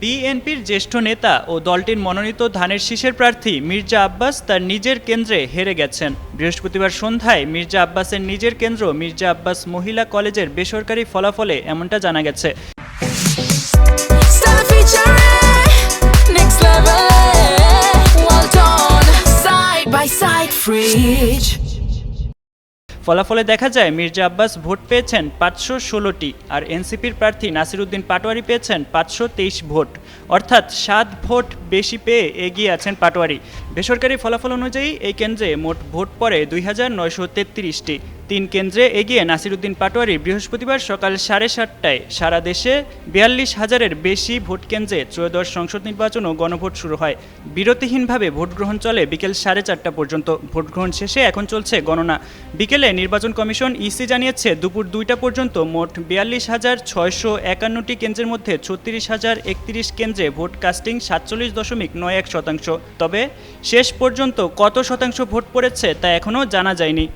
বিএনপির জ্যেষ্ঠ নেতা ও দলটির মনোনীত ধানের শীষের প্রার্থী মির্জা আব্বাস তার নিজের কেন্দ্রে হেরে গেছেন। বৃহস্পতিবার সন্ধ্যায় মির্জা আব্বাসের নিজের কেন্দ্র মির্জা আব্বাস মহিলা কলেজের বেসরকারি ফলাফলে এমনটা জানা গেছে। ফলাফলে দেখা যায় মির্জা আব্বাস ভোট পেয়েছেন 516টি আর এনসিপির প্রার্থী নাসির উদ্দিন পাটোয়ারি পেয়েছেন 523 ভোট, অর্থাৎ 7 ভোট বেশি পেয়ে এগিয়ে আছেন পাটোয়ারি। বেসরকারি ফলাফল অনুযায়ী এই কেন্দ্রে মোট ভোট পড়ে 2933টি। 3 কেন্দ্রে এগিয়ে নাসির উদ্দিন পাটোয়ারি বৃহস্পতিবার সকাল 7:30টায় সারা দেশে 42,000-এর বেশি ভোট কেন্দ্রে ত্রয়োদশ সংসদ নির্বাচন ও গণভোট শুরু হয়। বিরতিহীনভাবে ভোট গ্রহণ চলে বিকেল 4:30টা পর্যন্ত। ভোট গ্রহণ শেষে এখন চলছে গণনা। বিকেলে নির্বাচন কমিশন ইসি জানিয়েছে দুপুর 2টা পর্যন্ত মোট 42,651টি কেন্দ্রের মধ্যে 36,031 কেন্দ্রে ভোট কাস্টিং 47.91%। তবে শেষ পর্যন্ত কত শতাংশ ভোট পড়েছে তা এখনও জানা যায়নি।